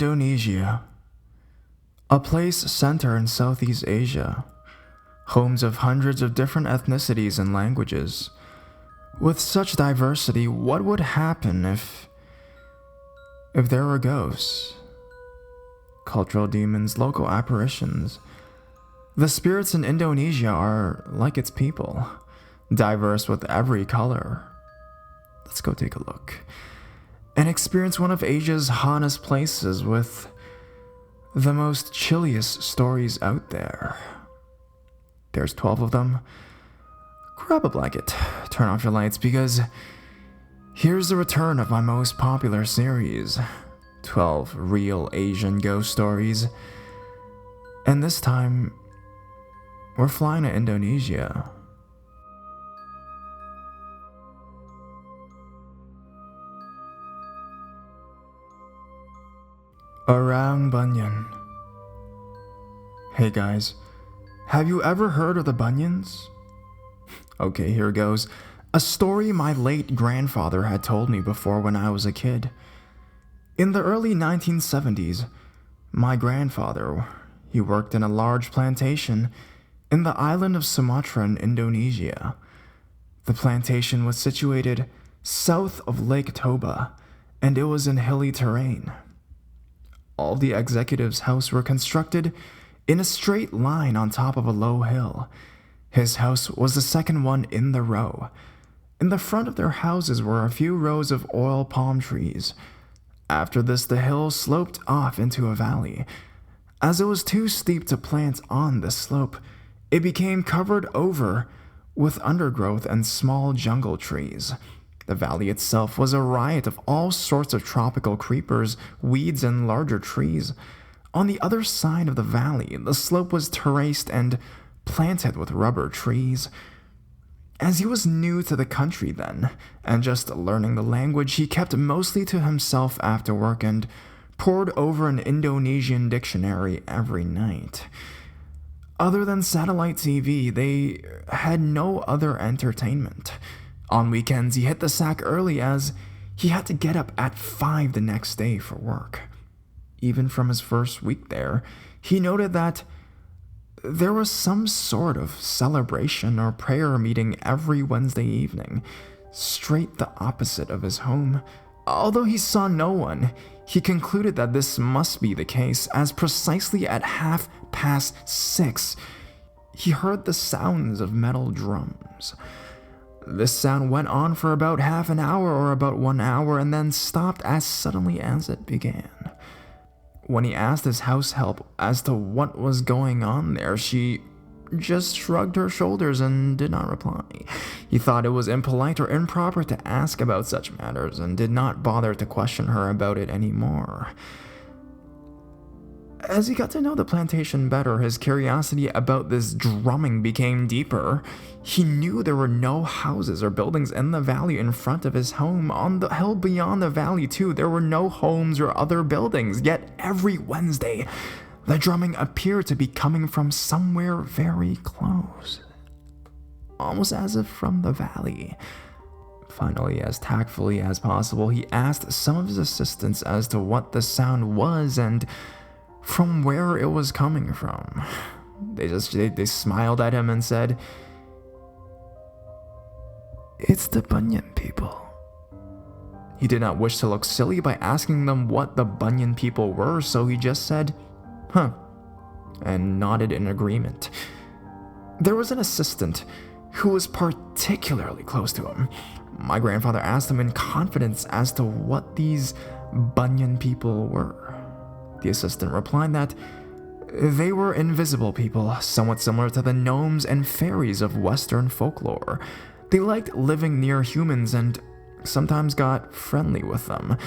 Indonesia, a place centered in Southeast Asia, homes of hundreds of different ethnicities and languages. With such diversity, what would happen if there were ghosts, cultural demons, local apparitions? The spirits in Indonesia are like its people, diverse with every color. Let's go take a look and experience one of Asia's hottest places with the most chilliest stories out there. There's 12 of them. Grab a blanket, turn off your lights, because here's the return of my most popular series, 12 real Asian ghost stories. And this time, we're flying to Indonesia. Orang Banyan. Hey guys, have you ever heard of the Bunyans? Okay, here goes. A story my late grandfather had told me before when I was a kid. In the early 1970s, my grandfather, he worked in a large plantation in the island of Sumatra in Indonesia. The plantation was situated south of Lake Toba, and it was in hilly terrain. All the executive's houses were constructed in a straight line on top of a low hill. His house was the second one in the row. In the front of their houses were a few rows of oil palm trees. After this, the hill sloped off into a valley. As it was too steep to plant on the slope, it became covered over with undergrowth and small jungle trees. The valley itself was a riot of all sorts of tropical creepers, weeds, and larger trees. On the other side of the valley, the slope was terraced and planted with rubber trees. As he was new to the country then, and just learning the language, he kept mostly to himself after work and pored over an Indonesian dictionary every night. Other than satellite TV, they had no other entertainment. On weekends, he hit the sack early as he had to get up at 5 the next day for work. Even from his first week there, he noted that there was some sort of celebration or prayer meeting every Wednesday evening, straight the opposite of his home. Although he saw no one, he concluded that this must be the case, as precisely at 6:30, he heard the sounds of metal drums. This sound went on for about half an hour or about 1 hour and then stopped as suddenly as it began. When he asked his house help as to what was going on there, she just shrugged her shoulders and did not reply. He thought it was impolite or improper to ask about such matters and did not bother to question her about it anymore. As he got to know the plantation better, his curiosity about this drumming became deeper. He knew there were no houses or buildings in the valley in front of his home. On the hill beyond the valley, too, there were no homes or other buildings. Yet every Wednesday, the drumming appeared to be coming from somewhere very close, almost as if from the valley. Finally, as tactfully as possible, he asked some of his assistants as to what the sound was and from where it was coming from. They smiled at him and said, "It's the Bunyan people." He did not wish to look silly by asking them what the Bunyan people were, so he just said, "Huh," and nodded in agreement. There was an assistant who was particularly close to him. My grandfather asked him in confidence as to what these Bunyan people were. The assistant replied that they were invisible people, somewhat similar to the gnomes and fairies of Western folklore. They liked living near humans and sometimes got friendly with them.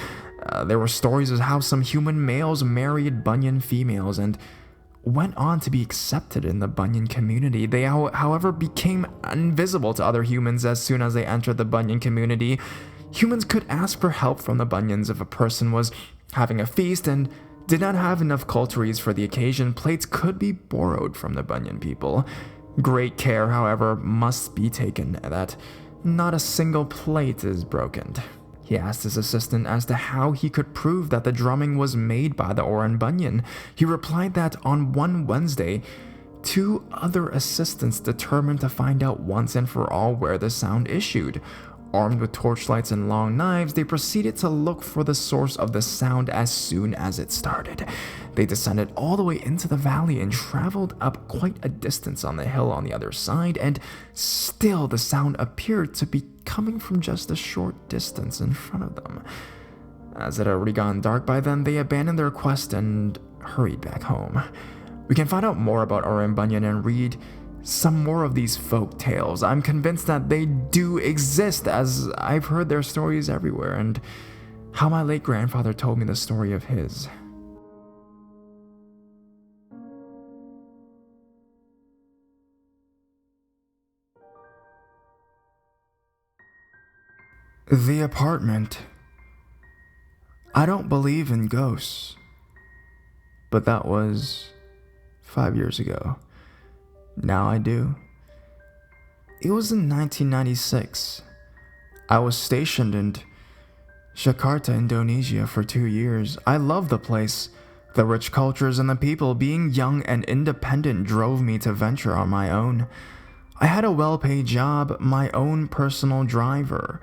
There were stories of how some human males married Bunyan females and went on to be accepted in the Bunyan community. They, however, became invisible to other humans as soon as they entered the Bunyan community. Humans could ask for help from the Bunyans if a person was having a feast and did not have enough cauteries for the occasion. Plates could be borrowed from the Bunyan people. Great care, however, must be taken that not a single plate is broken. He asked his assistant as to how he could prove that the drumming was made by the Orang Bunyan. He replied that on one Wednesday, 2 other assistants determined to find out once and for all where the sound issued. Armed with torchlights and long knives, they proceeded to look for the source of the sound as soon as it started. They descended all the way into the valley and traveled up quite a distance on the hill on the other side, and still the sound appeared to be coming from just a short distance in front of them. As it had already gone dark by then, they abandoned their quest and hurried back home. We can find out more about Orang Bunyan and read some more of these folk tales. I'm convinced that they do exist, as I've heard their stories everywhere, and how my late grandfather told me the story of his. The apartment. I don't believe in ghosts, but that was 5 years ago. Now I do. It was in 1996. I was stationed in JAKARTA, Indonesia for 2 years. I loved the place. The rich cultures and the people. Being young and independent drove me to venture on my own. I had a well-paid job, my own personal driver,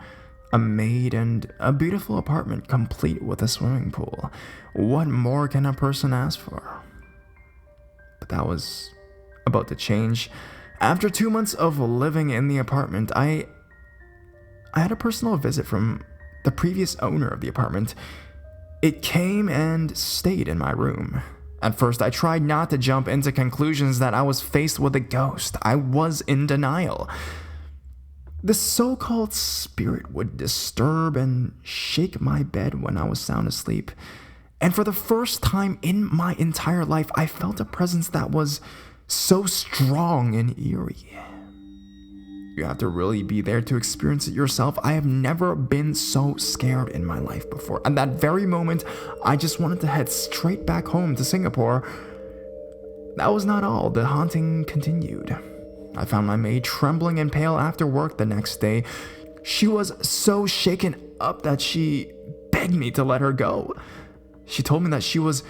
a maid, and a beautiful apartment complete with a swimming pool. What more can a person ask for? But that was about to change. After 2 months of living in the apartment, I had a personal visit from the previous owner of the apartment. It came and stayed in my room. At first, I tried not to jump into conclusions that I was faced with a ghost. I was in denial. The so-called spirit would disturb and shake my bed when I was sound asleep. And for the first time in my entire life, I felt a presence that was so strong and eerie. You have to really be there to experience it yourself. I have never been so scared in my life before. At that very moment, I just wanted to head straight back home to Singapore. That was not all. The haunting continued. I found my maid trembling and pale after work the next day. She was so shaken up that she begged me to let her go. She told me that she was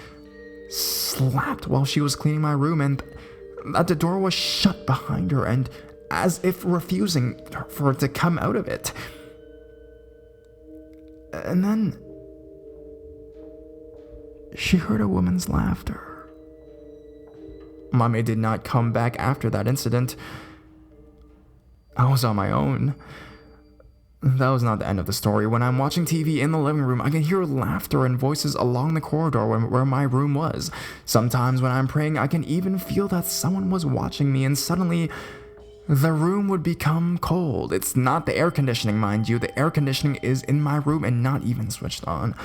slapped while she was cleaning my room and that the door was shut behind her, and as if refusing for her to come out of it. And then she heard a woman's laughter. My maid did not come back after that incident. I was on my own. That was not the end of the story. When I'm watching TV in the living room, I can hear laughter and voices along the corridor where my room was. Sometimes when I'm praying, I can even feel that someone was watching me, and suddenly the room would become cold. It's not the air conditioning, mind you. The air conditioning is in my room and not even switched on.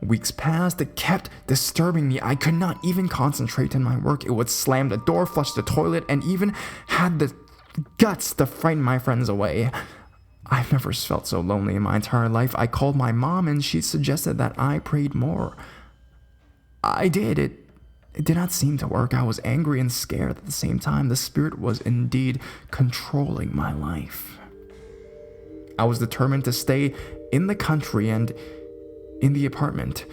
Weeks passed. It kept disturbing me. I could not even concentrate in my work. It would slam the door, flush the toilet, and even had the guts to frighten my friends away. I've never felt so lonely in my entire life. I called my mom and she suggested that I prayed more. I did. It did not seem to work. I was angry and scared at the same time. The spirit was indeed controlling my life. I was determined to stay in the country and in the apartment.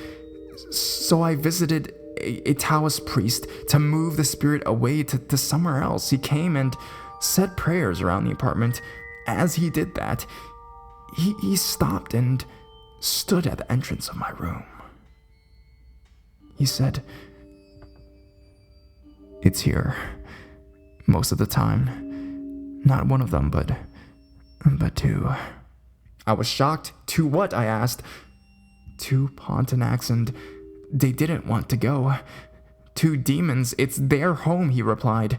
So I visited a Taoist priest to move the spirit away to somewhere else. He came and said prayers around the apartment. As he did that, he stopped and stood at the entrance of my room. He said, "It's here. Most of the time. Not one of them, but 2. I was shocked. "To what?" I asked. "To Pontiacs, and they didn't want to go. 2 demons. It's their home," he replied.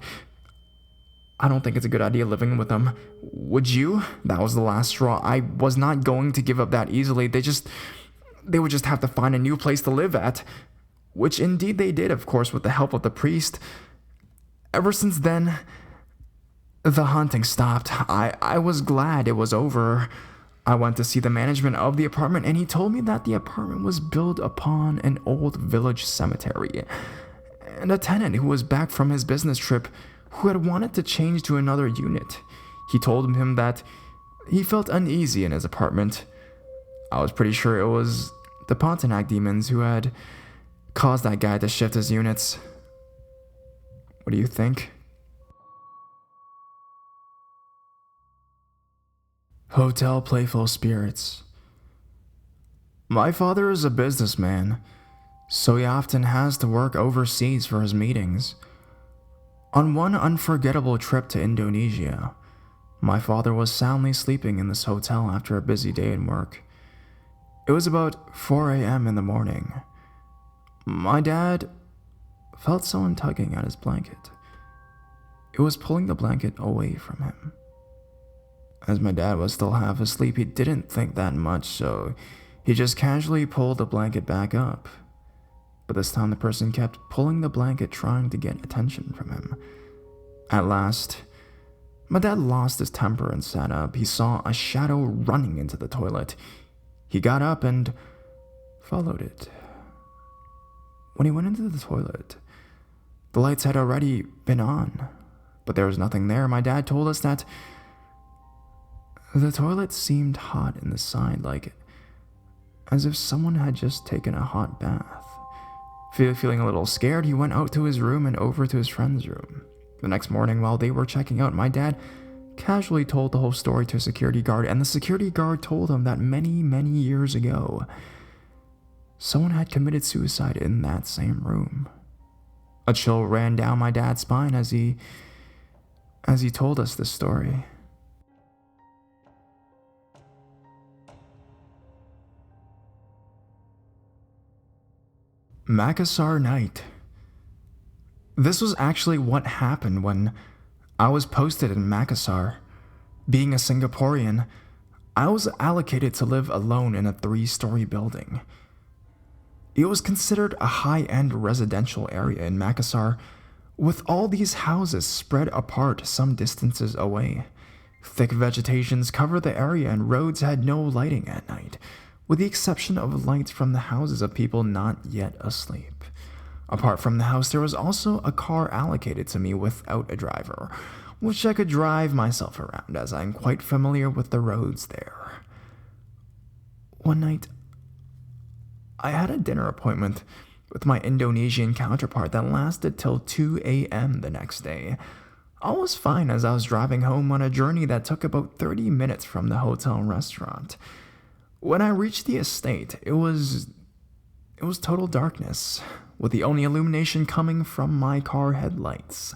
"I don't think it's a good idea living with them. Would you?" That was the last straw. I was not going to give up that easily. They would just have to find a new place to live at. Which indeed they did, of course, with the help of the priest. Ever since then, the haunting stopped. I was glad it was over. I went to see the management of the apartment, and he told me that the apartment was built upon an old village cemetery. And a tenant who was back from his business trip who had wanted to change to another unit. He told him that he felt uneasy in his apartment. I was pretty sure it was the Pontiac demons who had caused that guy to shift his units. What do you think? Hotel Playful Spirits. My father is a businessman, so he often has to work overseas for his meetings. On one unforgettable trip to Indonesia, my father was soundly sleeping in this hotel after a busy day at work. It was about 4 a.m. in the morning. My dad felt someone tugging at his blanket. It was pulling the blanket away from him. As my dad was still half asleep, he didn't think that much, so he just casually pulled the blanket back up. But this time the person kept pulling the blanket, trying to get attention from him. At last, my dad lost his temper and sat up. He saw a shadow running into the toilet. He got up and followed it. When he went into the toilet, the lights had already been on, but there was nothing there. My dad told us that the toilet seemed hot in the side, like as if someone had just taken a hot bath. Feeling a little scared, he went out to his room and over to his friend's room. The next morning, while they were checking out, my dad casually told the whole story to a security guard, and the security guard told him that many, many years ago, someone had committed suicide in that same room. A chill ran down my dad's spine as he told us this story. Makassar night. This was actually what happened when I was posted in Makassar. Being a Singaporean, I was allocated to live alone in a 3-story building. It was considered a high-end residential area in Makassar, with all these houses spread apart some distances away. Thick vegetations covered the area and roads had no lighting at night, with the exception of lights from the houses of people not yet asleep. Apart from the house, there was also a car allocated to me without a driver, which I could drive myself around as I'm quite familiar with the roads there. One night, I had a dinner appointment with my Indonesian counterpart that lasted till 2 a.m. the next day. I was fine as I was driving home on a journey that took about 30 minutes from the hotel restaurant. When I reached the estate, it was total darkness, with the only illumination coming from my car headlights.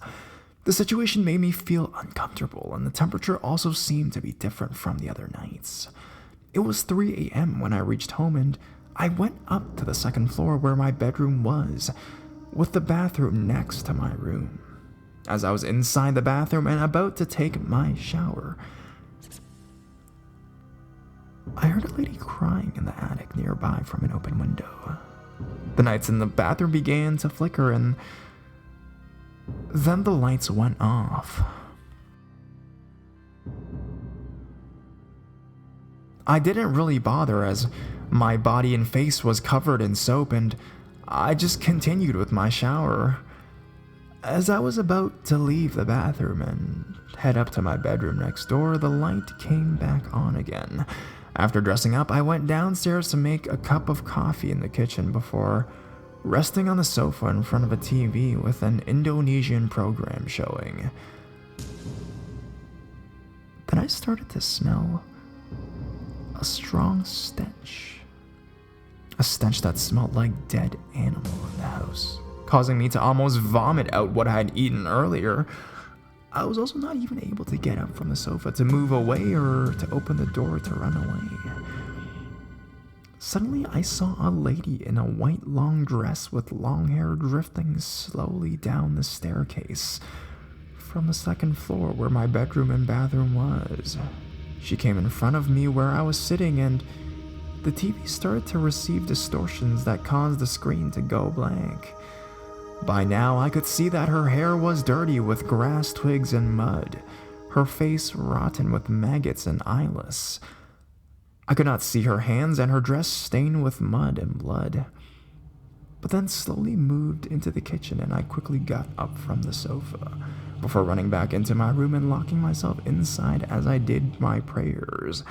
The situation made me feel uncomfortable, and the temperature also seemed to be different from the other nights. It was 3 a.m. when I reached home, and I went up to the second floor where my bedroom was, with the bathroom next to my room. As I was inside the bathroom and about to take my shower, I heard a lady crying in the attic nearby from an open window. The lights in the bathroom began to flicker, and then the lights went off. I didn't really bother as my body and face was covered in soap, and I just continued with my shower. As I was about to leave the bathroom and head up to my bedroom next door, the light came back on again. After dressing up, I went downstairs to make a cup of coffee in the kitchen before resting on the sofa in front of a TV with an Indonesian program showing. Then I started to smell a strong stench. A stench that smelled like dead animal in the house, causing me to almost vomit out what I had eaten earlier. I was also not even able to get up from the sofa to move away or to open the door to run away. Suddenly, I saw a lady in a white long dress with long hair drifting slowly down the staircase from the second floor where my bedroom and bathroom was. She came in front of me where I was sitting, and the TV started to receive distortions that caused the screen to go blank. By now, I could see that her hair was dirty with grass, twigs, and mud, her face rotten with maggots and eyeless. I could not see her hands, and her dress stained with mud and blood. But then slowly moved into the kitchen, and I quickly got up from the sofa, before running back into my room and locking myself inside as I did my prayers.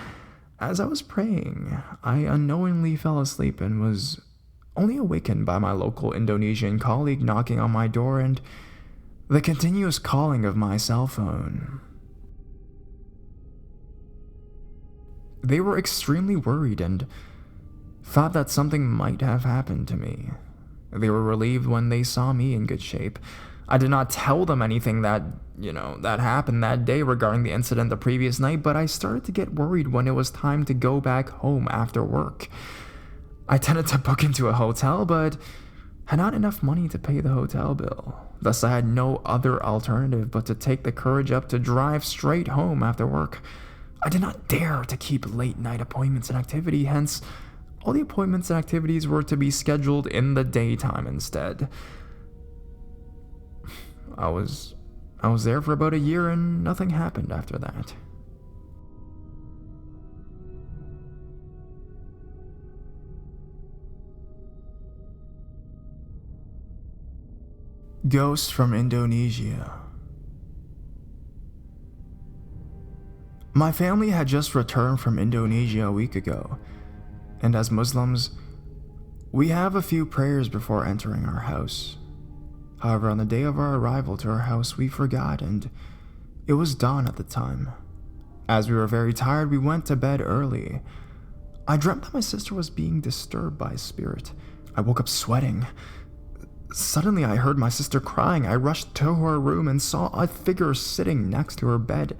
As I was praying, I unknowingly fell asleep and was only awakened by my local Indonesian colleague knocking on my door and the continuous calling of my cell phone. They were extremely worried and thought that something might have happened to me. They were relieved when they saw me in good shape. I did not tell them anything that happened that day regarding the incident the previous night, but I started to get worried when it was time to go back home after work. I tended to book into a hotel, but had not enough money to pay the hotel bill. Thus, I had no other alternative but to take the courage up to drive straight home after work. I did not dare to keep late night appointments and activity, hence, all the appointments and activities were to be scheduled in the daytime instead. I was there for about a year and nothing happened after that. Ghosts from Indonesia. My family had just returned from Indonesia a week ago, and as Muslims, we have a few prayers before entering our house. However, on the day of our arrival to our house, we forgot, and it was dawn at the time. As we were very tired, we went to bed early. I dreamt that my sister was being disturbed by a spirit. I woke up sweating. Suddenly, I heard my sister crying. I rushed to her room and saw a figure sitting next to her bed.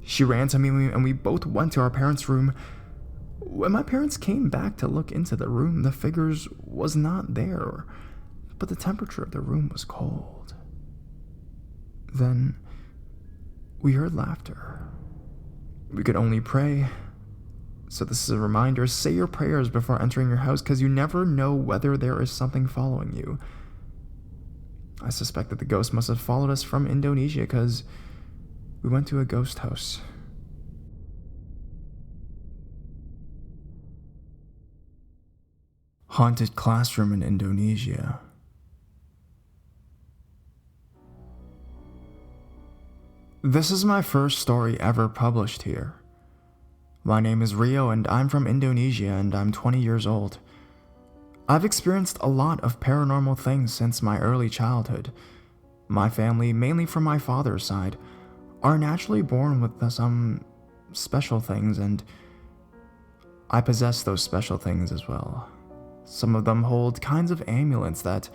She ran to me and we both went to our parents' room. When my parents came back to look into the room, the figure was not there, but the temperature of the room was cold. Then, we heard laughter. We could only pray. So this is a reminder, say your prayers before entering your house because you never know whether there is something following you. I suspect that the ghost must have followed us from Indonesia because we went to a ghost house. Haunted classroom in Indonesia. This is my first story ever published here. My name is Rio and I'm from Indonesia and I'm 20 years old. I've experienced a lot of paranormal things since my early childhood. My family, mainly from my father's side, are naturally born with some special things, and I possess those special things as well. Some of them hold kinds of amulets that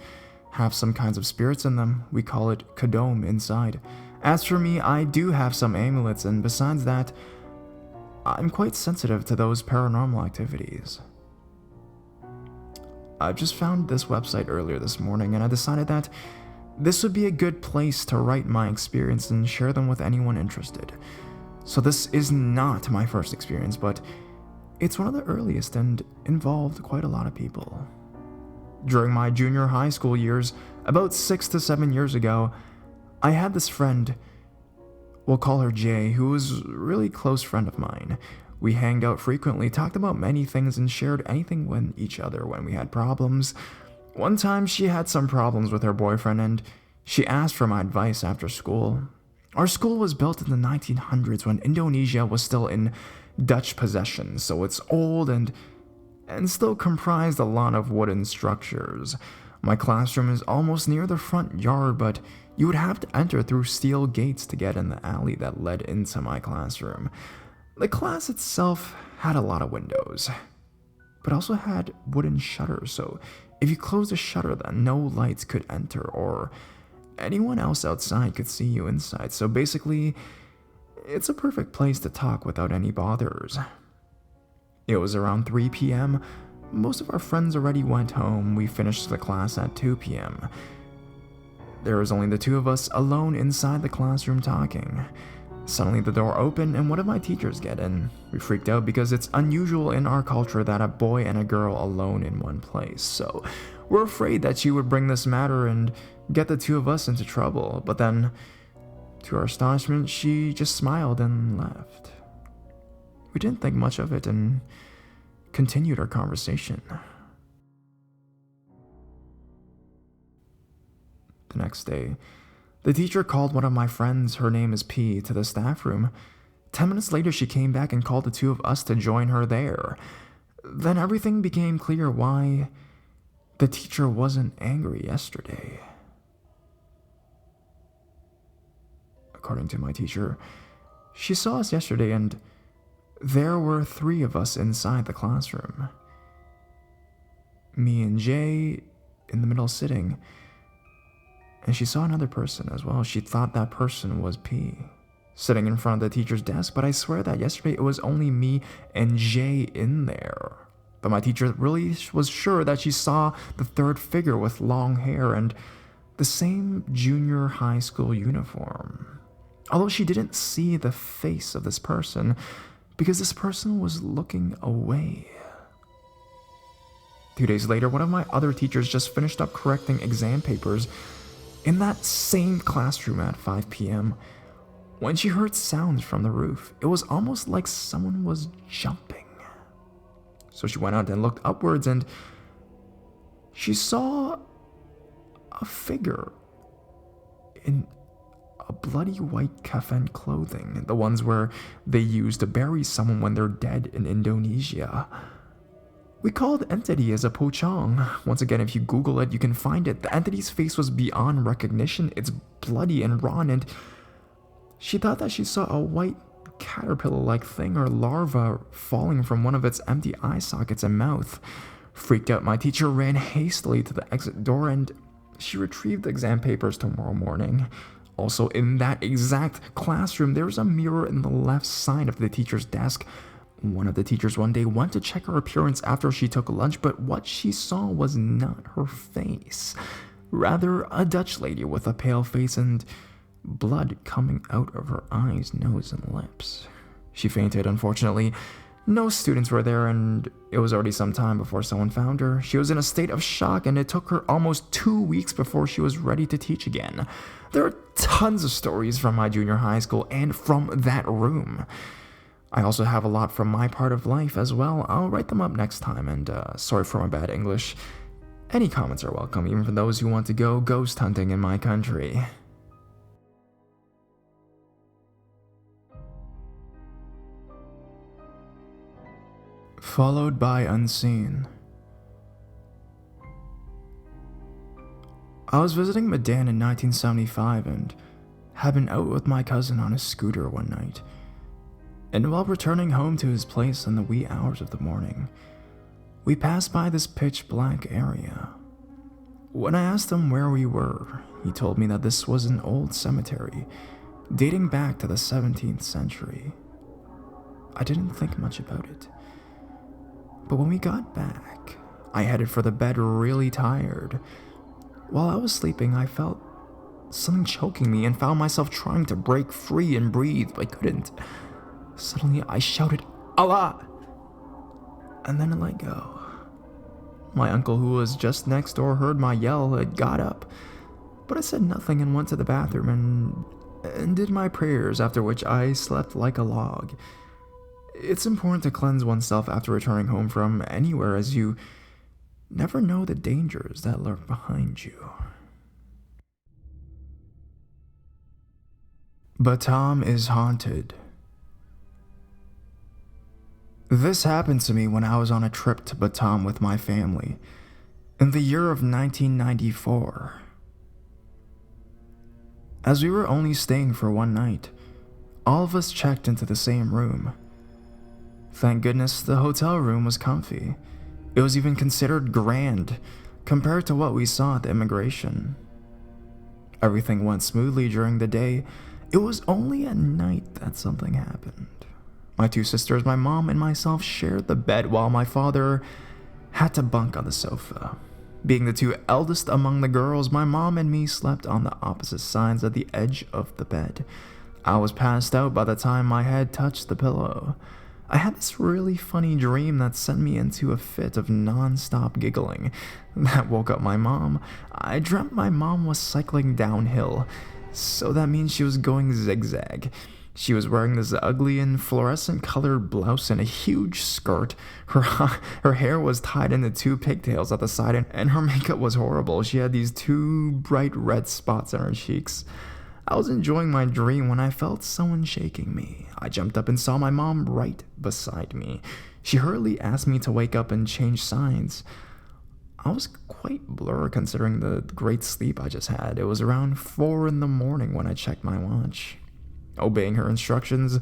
have some kinds of spirits in them. We call it kadom inside. As for me, I do have some amulets, and besides that, I'm quite sensitive to those paranormal activities. I just found this website earlier this morning, and I decided that this would be a good place to write my experience and share them with anyone interested. So this is not my first experience, but it's one of the earliest and involved quite a lot of people. During my junior high school years, about 6 to 7 years ago, I had this friend, we'll call her Jay, who was a really close friend of mine. We hanged out frequently, talked about many things, and shared anything with each other when we had problems. One time, she had some problems with her boyfriend, and she asked for my advice after school. Our school was built in the 1900s when Indonesia was still in Dutch possession, so it's old and still comprised a lot of wooden structures. My classroom is almost near the front yard, but you would have to enter through steel gates to get in the alley that led into my classroom. The class itself had a lot of windows, but also had wooden shutters, so if you closed a shutter, then no lights could enter or anyone else outside could see you inside. So basically, it's a perfect place to talk without any bothers. It was around 3 p.m. Most of our friends already went home. We finished the class at 2 p.m. There was only the two of us alone inside the classroom talking. Suddenly the door opened and one of my teachers get in. We freaked out because it's unusual in our culture that a boy and a girl alone in one place. So we're afraid that she would bring this matter and get the two of us into trouble. But then, to our astonishment, she just smiled and left. We didn't think much of it and continued our conversation. The next day, the teacher called one of my friends, her name is P, to the staff room 10 minutes later, she came back and called the two of us to join her there. Then everything became clear why the teacher wasn't angry yesterday. According to my teacher, she saw us yesterday and there were 3 of us inside the classroom. Me and Jay in the middle sitting, and she saw another person as well. She thought that person was P, sitting in front of the teacher's desk, but I swear that yesterday it was only me and Jay in there. But my teacher really was sure that she saw the third figure with long hair and the same junior high school uniform. Although she didn't see the face of this person because this person was looking away. 2 days later, one of my other teachers just finished up correcting exam papers in that same classroom at 5 p.m. when she heard sounds from the roof. It was almost like someone was jumping. So she went out and looked upwards and she saw a figure in a bloody white kafan clothing, the ones where they use to bury someone when they're dead in Indonesia. We called the entity as a pocong. Once again, if you Google it, you can find it. The entity's face was beyond recognition. It's bloody and raw, and she thought that she saw a white caterpillar-like thing or larva falling from one of its empty eye sockets and mouth. Freaked out, my teacher ran hastily to the exit door and she retrieved the exam papers tomorrow morning. Also, in that exact classroom, there was a mirror in the left side of the teacher's desk. One of the teachers one day went to check her appearance after she took lunch, but what she saw was not her face. Rather, a Dutch lady with a pale face and blood coming out of her eyes, nose, and lips. She fainted, unfortunately. No students were there, and it was already some time before someone found her. She was in a state of shock, and it took her almost 2 weeks before she was ready to teach again. There are tons of stories from my junior high school and from that room. I also have a lot from my part of life as well. I'll write them up next time, and sorry for my bad English. Any comments are welcome, even for those who want to go ghost hunting in my country. Followed by Unseen. I was visiting Medan in 1975 and had been out with my cousin on a scooter one night. And while returning home to his place in the wee hours of the morning, we passed by this pitch black area. When I asked him where we were, he told me that this was an old cemetery, dating back to the 17th century. I didn't think much about it. But when we got back, I headed for the bed really tired. While I was sleeping, I felt something choking me and found myself trying to break free and breathe, but I couldn't. Suddenly, I shouted, "Allah!" And then I let go. My uncle, who was just next door, heard my yell and got up, but I said nothing and went to the bathroom and did my prayers, after which I slept like a log. It's important to cleanse oneself after returning home from anywhere, as you never know the dangers that lurk behind you. Batam is haunted. This happened to me when I was on a trip to Batam with my family in the year of 1994. As we were only staying for one night, all of us checked into the same room. Thank goodness the hotel room was comfy. It was even considered grand compared to what we saw at the immigration. Everything went smoothly during the day. It was only at night that something happened. My 2 sisters, my mom, and myself shared the bed while my father had to bunk on the sofa. Being the 2 eldest among the girls, my mom and me slept on the opposite sides at the edge of the bed. I was passed out by the time my head touched the pillow. I had this really funny dream that sent me into a fit of non-stop giggling. That woke up my mom. I dreamt my mom was cycling downhill, so that means she was going zigzag. She was wearing this ugly and fluorescent-colored blouse and a huge skirt. Her hair was tied into 2 pigtails at the side, and her makeup was horrible. She had these 2 bright red spots on her cheeks. I was enjoying my dream when I felt someone shaking me. I jumped up and saw my mom right beside me. She hurriedly asked me to wake up and change sides. I was quite blurred considering the great sleep I just had. It was around 4 in the morning when I checked my watch. Obeying her instructions,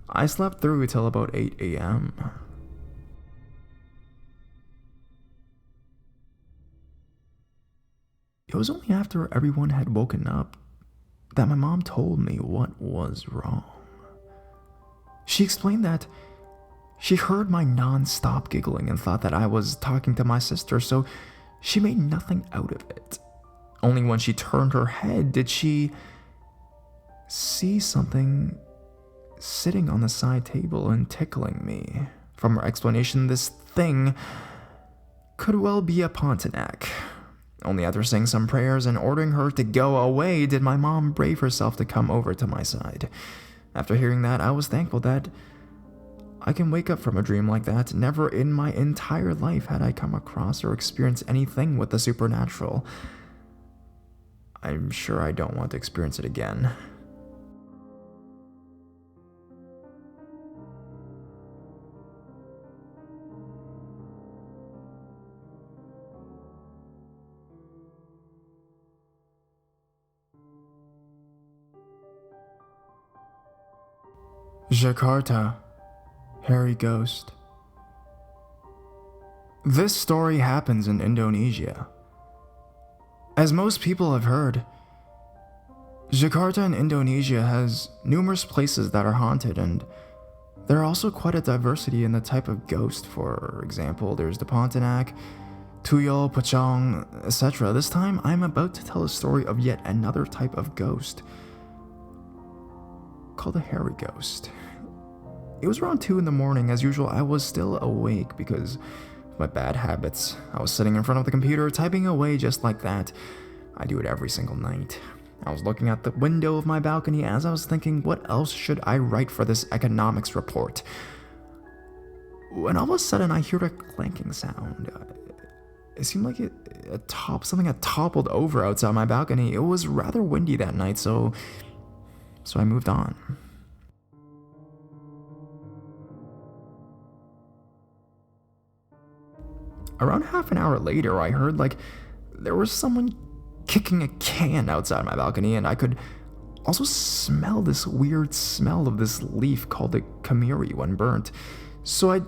I slept through till about 8 a.m. It was only after everyone had woken up that my mom told me what was wrong. She explained that she heard my non-stop giggling and thought that I was talking to my sister, so she made nothing out of it. Only when she turned her head did she see something sitting on the side table and tickling me. From her explanation, this thing could well be a Pontiac. Only after saying some prayers and ordering her to go away did my mom brave herself to come over to my side. After hearing that, I was thankful that I can wake up from a dream like that. Never in my entire life had I come across or experienced anything with the supernatural. I'm sure I don't want to experience it again. Jakarta, hairy ghost. This story happens in Indonesia. As most people have heard, Jakarta in Indonesia has numerous places that are haunted, and there are also quite a diversity in the type of ghost. For example, there's the Pontiac, Tuyul, Pocong, etc. This time, I'm about to tell a story of yet another type of ghost, called a hairy ghost. It was around 2 in the morning. As usual, I was still awake because of my bad habits. I was sitting in front of the computer, typing away just like that. I do it every single night. I was looking out the window of my balcony as I was thinking, what else should I write for this economics report? When all of a sudden I heard a clanking sound. It seemed like something had toppled over outside my balcony. It was rather windy that night, so I moved on. Around half an hour later, I heard there was someone kicking a can outside my balcony, and I could also smell this weird smell of this leaf called the kamiri when burnt. So I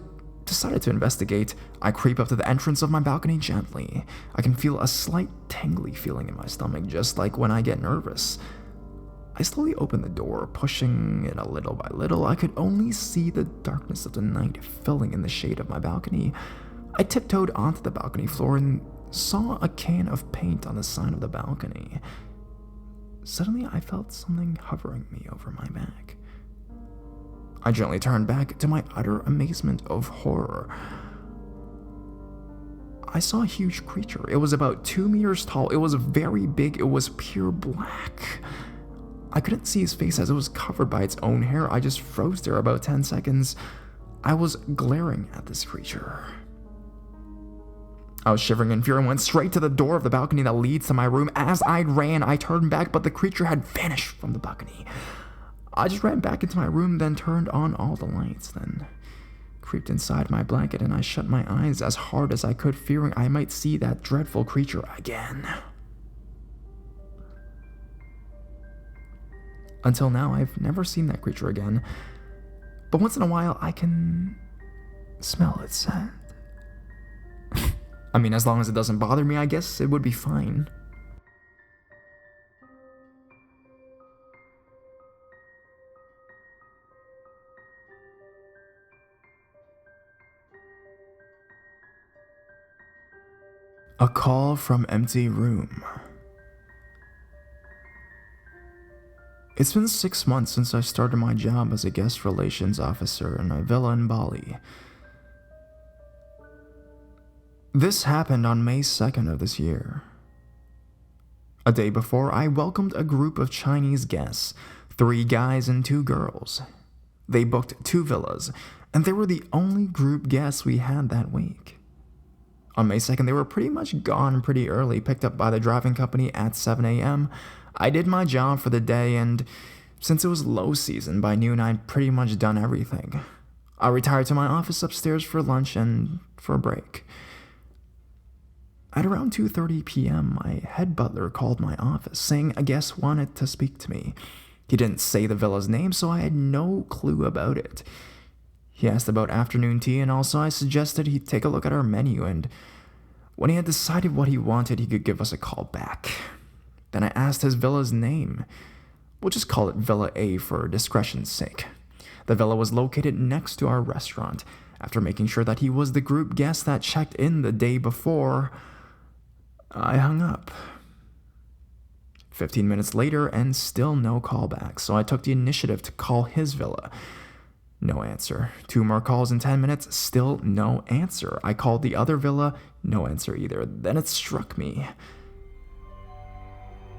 decided to investigate. I creep up to the entrance of my balcony gently. I can feel a slight tingly feeling in my stomach, just like when I get nervous. I slowly opened the door, pushing it a little by little. I could only see the darkness of the night filling in the shade of my balcony. I tiptoed onto the balcony floor and saw a can of paint on the side of the balcony. Suddenly, I felt something hovering me over my back. I gently turned back. To my utter amazement of horror, I saw a huge creature. It was about 2 meters tall. It was very big. It was pure black. I couldn't see his face as it was covered by its own hair. I just froze there about 10 seconds. I was glaring at this creature. I was shivering in fear and went straight to the door of the balcony that leads to my room. As I ran, I turned back, but the creature had vanished from the balcony. I just ran back into my room, then turned on all the lights, then creeped inside my blanket, and I shut my eyes as hard as I could, fearing I might see that dreadful creature again. Until now, I've never seen that creature again, but once in a while, I can smell its scent. I mean, as long as it doesn't bother me, I guess it would be fine. A call from empty room. It's been 6 months since I started my job as a guest relations officer in a villa in Bali. This happened on May 2nd of this year. A day before, I welcomed a group of Chinese guests, 3 guys and 2 girls. They booked 2 villas, and they were the only group guests we had that week. On May 2nd, they were pretty much gone pretty early, picked up by the driving company at 7 a.m. I did my job for the day, and since it was low season, by noon I'd pretty much done everything. I retired to my office upstairs for lunch and for a break. At around 2:30 p.m., my head butler called my office, saying a guest wanted to speak to me. He didn't say the villa's name, so I had no clue about it. He asked about afternoon tea, and also I suggested he take a look at our menu, and when he had decided what he wanted, he could give us a call back. Then I asked his villa's name. We'll just call it Villa A for discretion's sake. The villa was located next to our restaurant. After making sure that he was the group guest that checked in the day before, I hung up. 15 minutes later, and still no callback, so I took the initiative to call his villa. No answer. 2 more calls in 10 minutes, still no answer. I called the other villa, no answer either. Then it struck me.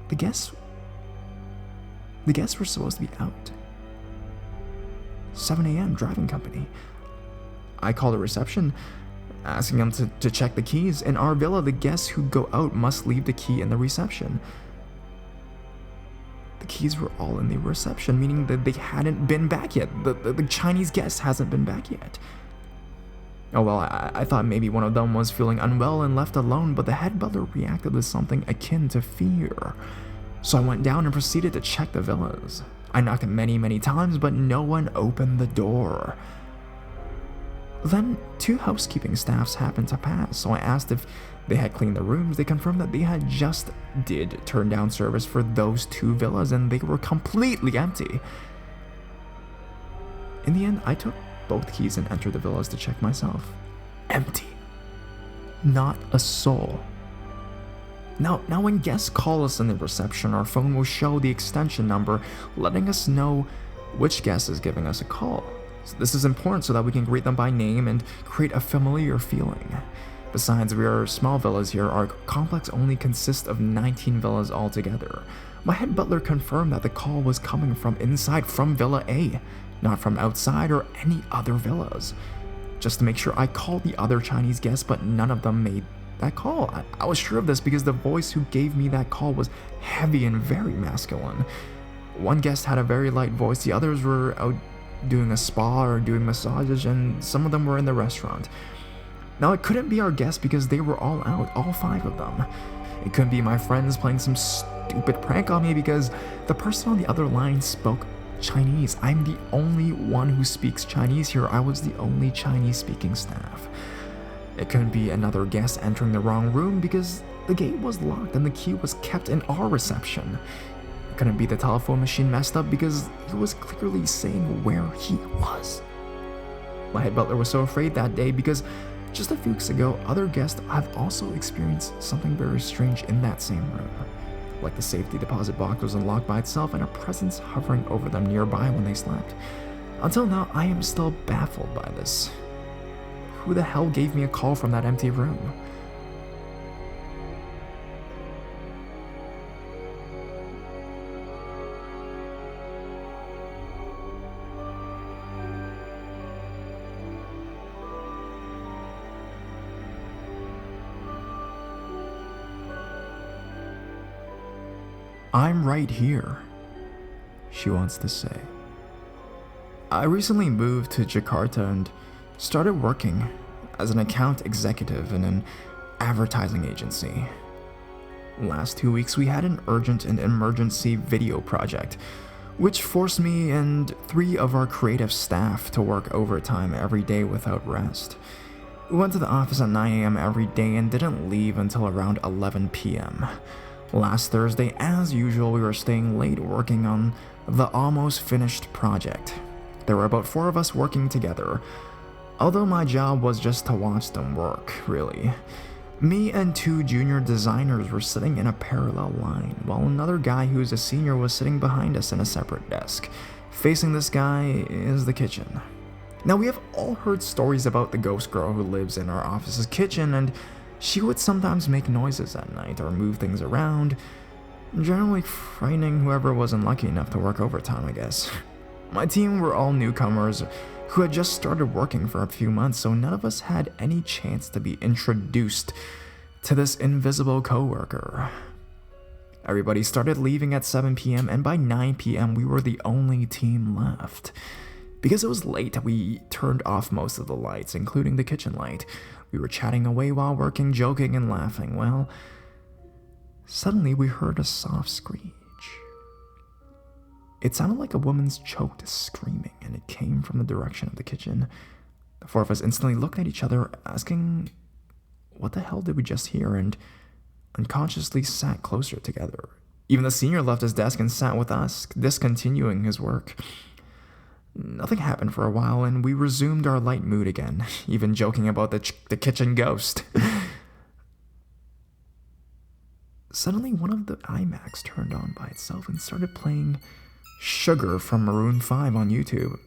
The guests were supposed to be out. 7 a.m. driving company. I called the reception, asking them to check the keys. In our villa, the guests who go out must leave the key in the reception. The keys were all in the reception, meaning that they hadn't been back yet. The Chinese guest hasn't been back yet. Oh well, I thought maybe one of them was feeling unwell and left alone, but the head butler reacted with something akin to fear. So I went down and proceeded to check the villas. I knocked many times, but no one opened the door. Then 2 housekeeping staffs happened to pass, so I asked if they had cleaned the rooms. They confirmed that they had just did turn down service for those 2 villas, and they were completely empty. In the end, I took both keys and entered the villas to check myself. Empty. Not a soul. Now when guests call us in the reception, our phone will show the extension number, letting us know which guest is giving us a call. So this is important so that we can greet them by name and create a familiar feeling. Besides, we are small villas here. Our complex only consists of 19 villas altogether. My head butler confirmed that the call was coming from inside, from Villa A, not from outside or any other villas. Just to make sure, I called the other Chinese guests, but none of them made that call. I was sure of this because the voice who gave me that call was heavy and very masculine. One guest had a very light voice, the others were out doing a spa or doing massages, and some of them were in the restaurant. Now it couldn't be our guests because they were all out, all 5 of them. It couldn't be my friends playing some stupid prank on me because the person on the other line spoke Chinese. I'm the only one who speaks Chinese here. I was the only Chinese speaking staff. It couldn't be another guest entering the wrong room because the gate was locked and the key was kept in our reception. It couldn't be the telephone machine messed up because he was clearly saying where he was. My head butler was so afraid that day because just a few weeks ago, other guests have also experienced something very strange in that same room. Like the safety deposit box was unlocked by itself and a presence hovering over them nearby when they slept. Until now, I am still baffled by this. Who the hell gave me a call from that empty room? I'm right here, she wants to say. I recently moved to Jakarta and started working as an account executive in an advertising agency. Last 2 weeks we had an urgent and emergency video project, which forced me and 3 of our creative staff to work overtime every day without rest. We went to the office at 9 a.m. every day and didn't leave until around 11 p.m. Last Thursday, as usual, we were staying late working on the almost finished project. There were about 4 of us working together, although my job was just to watch them work, really. Me and 2 junior designers were sitting in a parallel line, while another guy who's a senior was sitting behind us in a separate desk. Facing this guy is the kitchen. Now, we have all heard stories about the ghost girl who lives in our office's kitchen, and she would sometimes make noises at night or move things around, generally frightening whoever was unlucky enough to work overtime, I guess. My team were all newcomers who had just started working for a few months, so none of us had any chance to be introduced to this invisible coworker. Everybody started leaving at 7 p.m., and by 9 p.m., we were the only team left. Because it was late, we turned off most of the lights, including the kitchen light. We were chatting away while working, joking, and laughing. Well, suddenly we heard a soft screech. It sounded like a woman's choked screaming, and it came from the direction of the kitchen. The four of us instantly looked at each other, asking, what the hell did we just hear, and unconsciously sat closer together. Even the senior left his desk and sat with us, discontinuing his work. Nothing happened for a while, and we resumed our light mood again, even joking about the kitchen ghost. Suddenly, one of the iMacs turned on by itself and started playing Sugar from Maroon 5 on YouTube.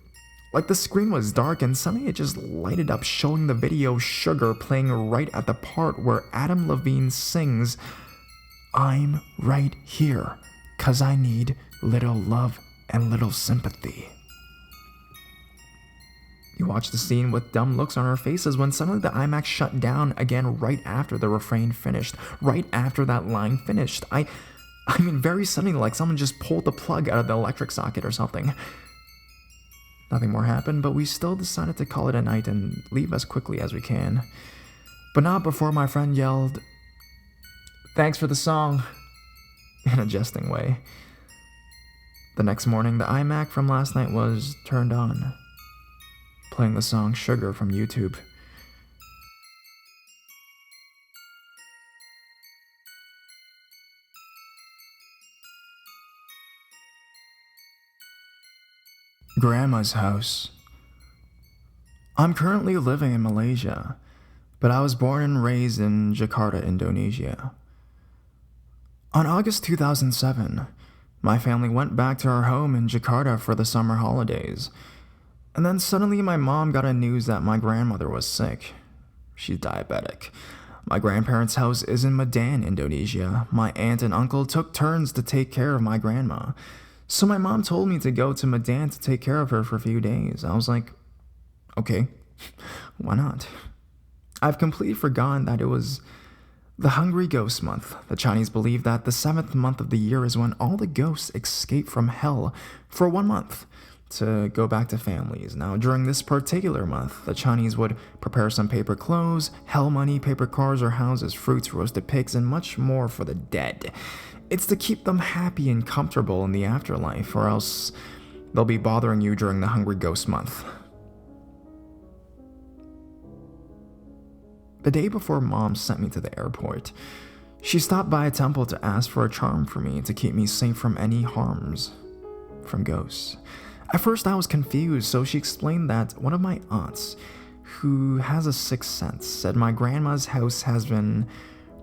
Like the screen was dark, and suddenly it just lighted up, showing the video Sugar playing right at the part where Adam Levine sings, "I'm right here, 'cause I need little love and little sympathy." You watch the scene with dumb looks on our faces when suddenly the iMac shut down again right after the refrain finished, right after that line finished. I mean, very suddenly, like someone just pulled the plug out of the electric socket or something. Nothing more happened, but we still decided to call it a night and leave as quickly as we can. But not before my friend yelled, "Thanks for the song," in a jesting way. The next morning, the iMac from last night was turned on, playing the song Sugar from YouTube. Grandma's house. I'm currently living in Malaysia, but I was born and raised in Jakarta, Indonesia. On August 2007, my family went back to our home in Jakarta for the summer holidays. And then suddenly my mom got a news that my grandmother was sick. She's diabetic. My grandparents' house is in Medan, Indonesia. My aunt and uncle took turns to take care of my grandma. So my mom told me to go to Medan to take care of her for a few days. I was like, okay, why not? I've completely forgotten that it was the Hungry Ghost Month. The Chinese believe that the 7th month of the year is when all the ghosts escape from hell for 1 month to go back to families. Now, during this particular month, the Chinese would prepare some paper clothes, hell money, paper cars or houses, fruits, roasted pigs, and much more for the dead. It's to keep them happy and comfortable in the afterlife, or else they'll be bothering you during the Hungry Ghost Month. The day before Mom sent me to the airport, she stopped by a temple to ask for a charm for me to keep me safe from any harms from ghosts. At first I was confused, so she explained that one of my aunts, who has a sixth sense, said my grandma's house has been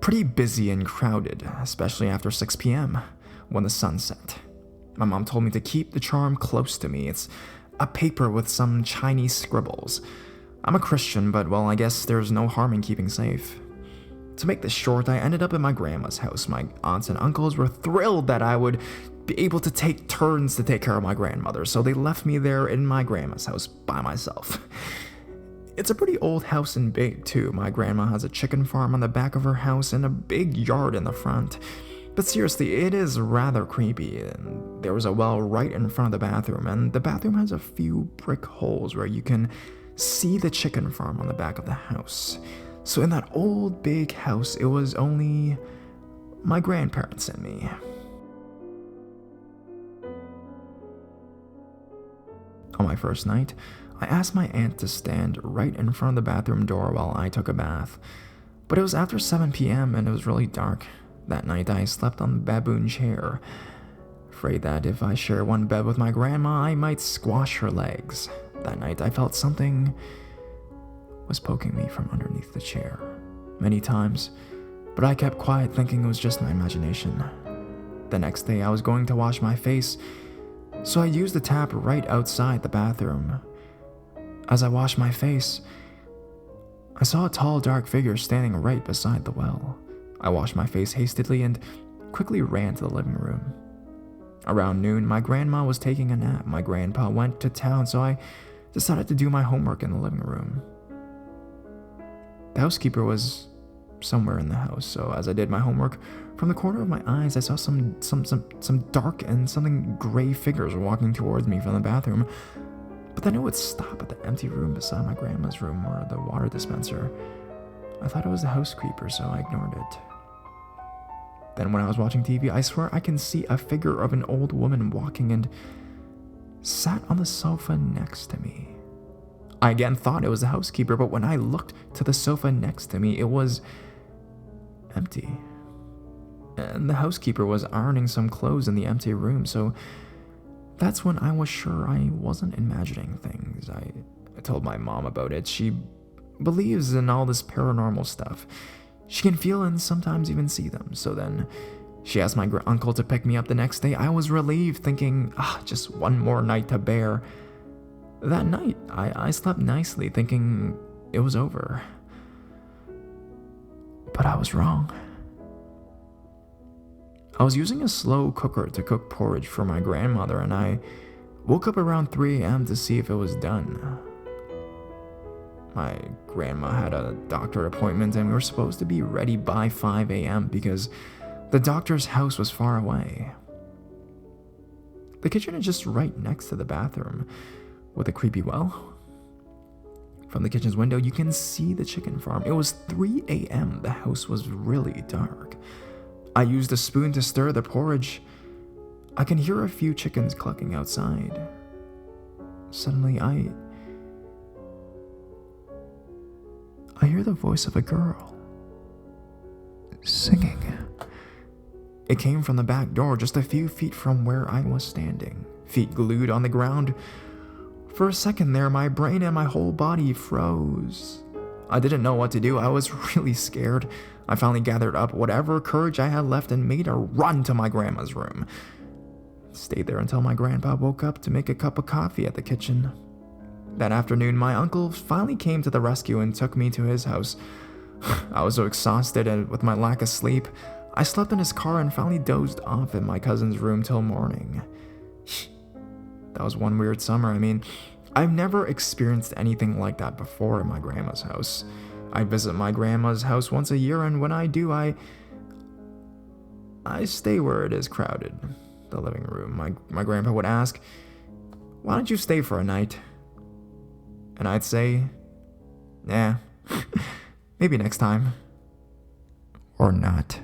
pretty busy and crowded, especially after 6 p.m. when the sun set. My mom told me to keep the charm close to me. It's a paper with some Chinese scribbles. I'm a Christian, but well, I guess there's no harm in keeping safe. To make this short, I ended up at my grandma's house. My aunts and uncles were thrilled that I would be able to take turns to take care of my grandmother, so they left me there in my grandma's house by myself. It's a pretty old house and big, too. My grandma has a chicken farm on the back of her house and a big yard in the front. But seriously, it is rather creepy, and there was a well right in front of the bathroom, and the bathroom has a few brick holes where you can see the chicken farm on the back of the house. So in that old big house, it was only my grandparents and me. On my first night, I asked my aunt to stand right in front of the bathroom door while I took a bath. But it was after 7 p.m. and it was really dark. That night I slept on the baboon chair, afraid that if I share one bed with my grandma, I might squash her legs. That night I felt something was poking me from underneath the chair many times, but I kept quiet thinking it was just my imagination. The next day I was going to wash my face, so I used the tap right outside the bathroom. As I washed my face, I saw a tall, dark figure standing right beside the well. I washed my face hastily and quickly ran to the living room. Around noon, my grandma was taking a nap. My grandpa went to town, so I decided to do my homework in the living room. The housekeeper was somewhere in the house. So as I did my homework, from the corner of my eyes, I saw some dark and something gray figures walking towards me from the bathroom. But then it would stop at the empty room beside my grandma's room or the water dispenser. I thought it was the house creeper, so I ignored it. Then when I was watching TV, I swear I can see a figure of an old woman walking and sat on the sofa next to me. I again thought it was the housekeeper, but when I looked to the sofa next to me, it was empty. And the housekeeper was ironing some clothes in the empty room, so that's when I was sure I wasn't imagining things. I told my mom about it. She believes in all this paranormal stuff. She can feel and sometimes even see them. So then she asked my uncle to pick me up the next day. I was relieved, thinking, just one more night to bear. That night, I slept nicely, thinking it was over. But I was wrong. I was using a slow cooker to cook porridge for my grandmother, and I woke up around 3 a.m. to see if it was done. My grandma had a doctor appointment, and we were supposed to be ready by 5 a.m. because the doctor's house was far away. The kitchen is just right next to the bathroom, with a creepy well. From the kitchen's window, you can see the chicken farm. It was 3 a.m. The house was really dark. I used a spoon to stir the porridge. I can hear a few chickens clucking outside. Suddenly, I hear the voice of a girl singing. It came from the back door, just a few feet from where I was standing, feet glued on the ground. For a second there, my brain and my whole body froze. I didn't know what to do. I was really scared. I finally gathered up whatever courage I had left and made a run to my grandma's room. Stayed there until my grandpa woke up to make a cup of coffee at the kitchen. That afternoon, my uncle finally came to the rescue and took me to his house. I was so exhausted, and with my lack of sleep, I slept in his car and finally dozed off in my cousin's room till morning. That was one weird summer. I mean, I've never experienced anything like that before in my grandma's house. I visit my grandma's house once a year, and when I do, I stay where it is crowded, the living room. My grandpa would ask, "Why don't you stay for a night?" And I'd say, "Nah, maybe next time." Or not.